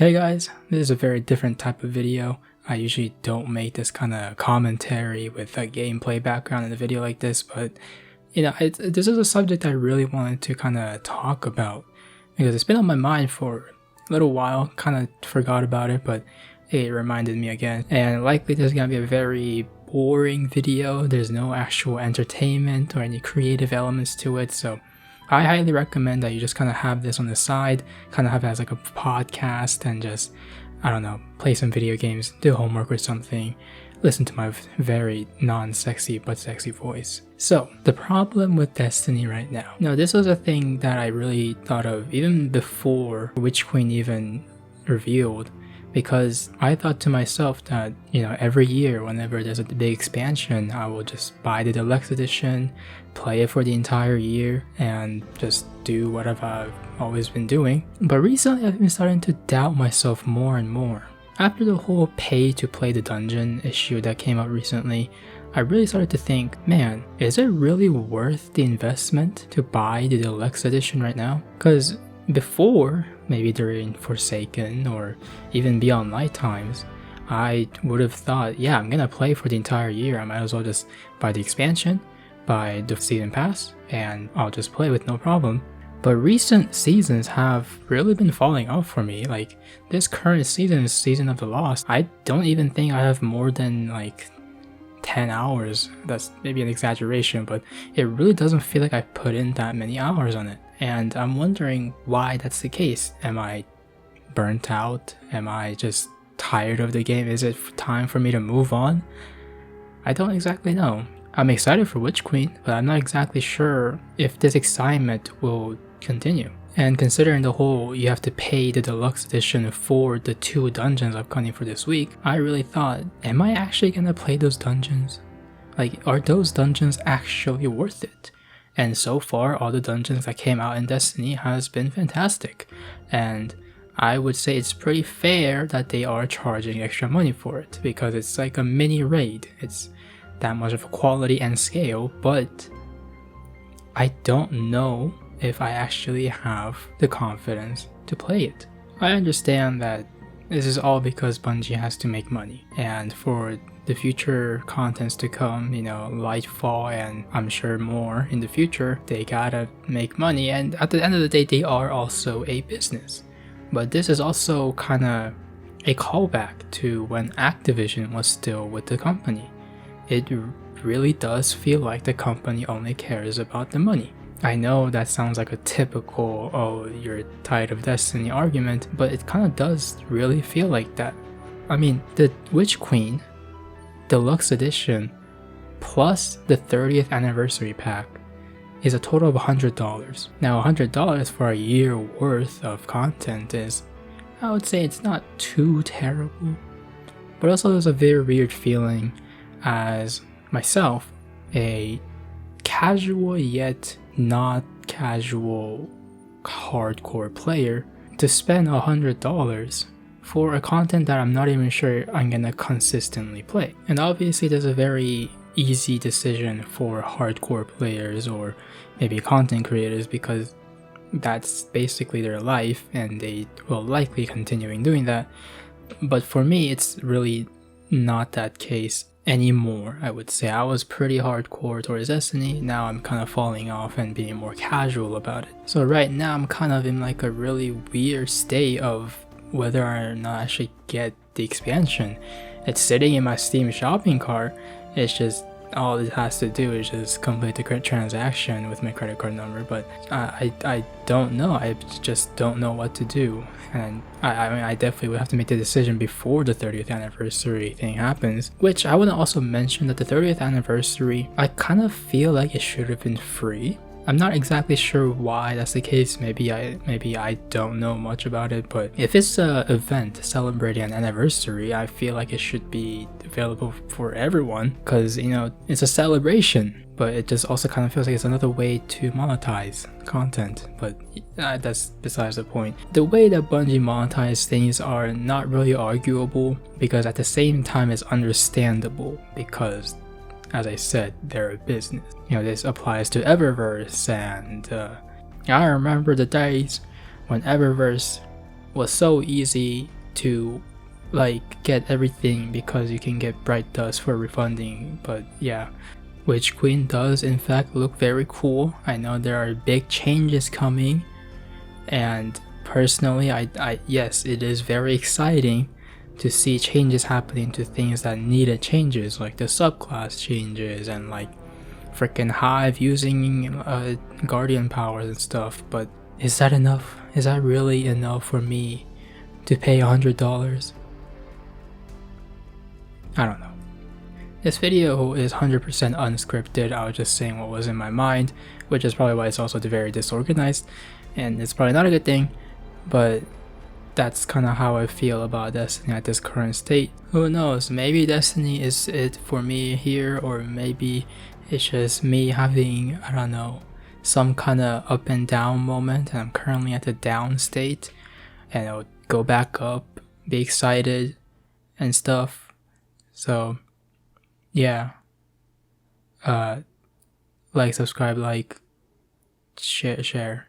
Hey guys, this is a very different type of video. I usually don't make this kind of commentary with a gameplay background in a video like this, but this is a subject I really wanted to kind of talk about because it's been on my mind for a little while. Kind of forgot about it, but it reminded me again. And likely there's gonna be a very boring video. There's no actual entertainment or any creative elements to it, so I highly recommend that you just kind of have this on the side, kind of have it as like a podcast and just, I don't know, play some video games, do homework or something, listen to my very non-sexy but sexy voice. So, the problem with Destiny right now. Now, this was a thing that I really thought of even before Witch Queen even revealed, because I thought to myself that, every year whenever there's a big expansion, I will just buy the Deluxe edition, play it for the entire year, and just do whatever I've always been doing. But recently I've been starting to doubt myself more and more. After the whole pay to play the dungeon issue that came out recently, I really started to think, man, is it really worth the investment to buy the Deluxe edition right now? Because before, maybe during Forsaken or even Beyond Light times, I would have thought, yeah, I'm gonna play for the entire year. I might as well just buy the expansion, buy the season pass, and I'll just play with no problem. But recent seasons have really been falling off for me. Like, this current season is Season of the Lost. I don't even think I have more than like 10 hours. That's maybe an exaggeration, but it really doesn't feel like I put in that many hours on it. And I'm wondering why that's the case. Am I burnt out? Am I just tired of the game? Is it time for me to move on? I don't exactly know. I'm excited for Witch Queen, but I'm not exactly sure if this excitement will continue. And considering the whole you have to pay the Deluxe edition for the 2 dungeons upcoming for this week, I really thought, am I actually gonna play those dungeons? Like, are those dungeons actually worth it? And so far, all the dungeons that came out in Destiny has been fantastic. And I would say it's pretty fair that they are charging extra money for it, because it's like a mini raid. It's that much of a quality and scale, but I don't know if I actually have the confidence to play it. I understand that this is all because Bungie has to make money, and for the future contents to come, Lightfall and I'm sure more in the future, they gotta make money, and at the end of the day, they are also a business. But this is also kinda a callback to when Activision was still with the company. It really does feel like the company only cares about the money. I know that sounds like a typical, oh, you're tired of Destiny argument, but it kind of does really feel like that. I mean, the Witch Queen Deluxe Edition plus the 30th anniversary pack is a total of $100. Now, $100 for a year worth of content is, I would say it's not too terrible, but also there's a very weird feeling as myself, a casual yet not casual hardcore player, to spend $100 for a content that I'm not even sure I'm gonna consistently play. And obviously there's a very easy decision for hardcore players or maybe content creators, because that's basically their life and they will likely continue doing that. But for me, it's really not that case anymore. I would say I was pretty hardcore towards Destiny. Now I'm kind of falling off and being more casual about it. So right now I'm kind of in like a really weird state of whether or not I should get the expansion. It's sitting in my Steam shopping cart. It's just all it has to do is just complete the transaction with my credit card number, but I don't know. I just don't know what to do. And I mean, I definitely would have to make the decision before the 30th anniversary thing happens, which I want to also mention that the 30th anniversary, I kind of feel like it should have been free. I'm not exactly sure why that's the case. Maybe I don't know much about it, but if it's an event celebrating an anniversary, I feel like it should be available for everyone, because it's a celebration. But it just also kind of feels like it's another way to monetize content, but that's besides the point. The way that Bungie monetizes things are not really arguable, because at the same time it's understandable, because as I said, they're a business. This applies to Eververse, and I remember the days when Eververse was so easy to like get everything because you can get Bright Dust for refunding. But yeah, Witch Queen does in fact look very cool. I know there are big changes coming, and personally I yes, it is very exciting to see changes happening to things that needed changes, like the subclass changes and like freaking Hive using guardian powers and stuff. But is that enough? Is that really enough for me to pay $100? I don't know. This video is 100% unscripted. I was just saying what was in my mind, which is probably why it's also very disorganized, and it's probably not a good thing, but that's kind of how I feel about Destiny at this current state. Who knows, maybe Destiny is it for me here, or maybe it's just me having, I don't know, some kind of up and down moment, and I'm currently at the down state, and it'll go back up, be excited and stuff. So yeah, like, subscribe, like, share.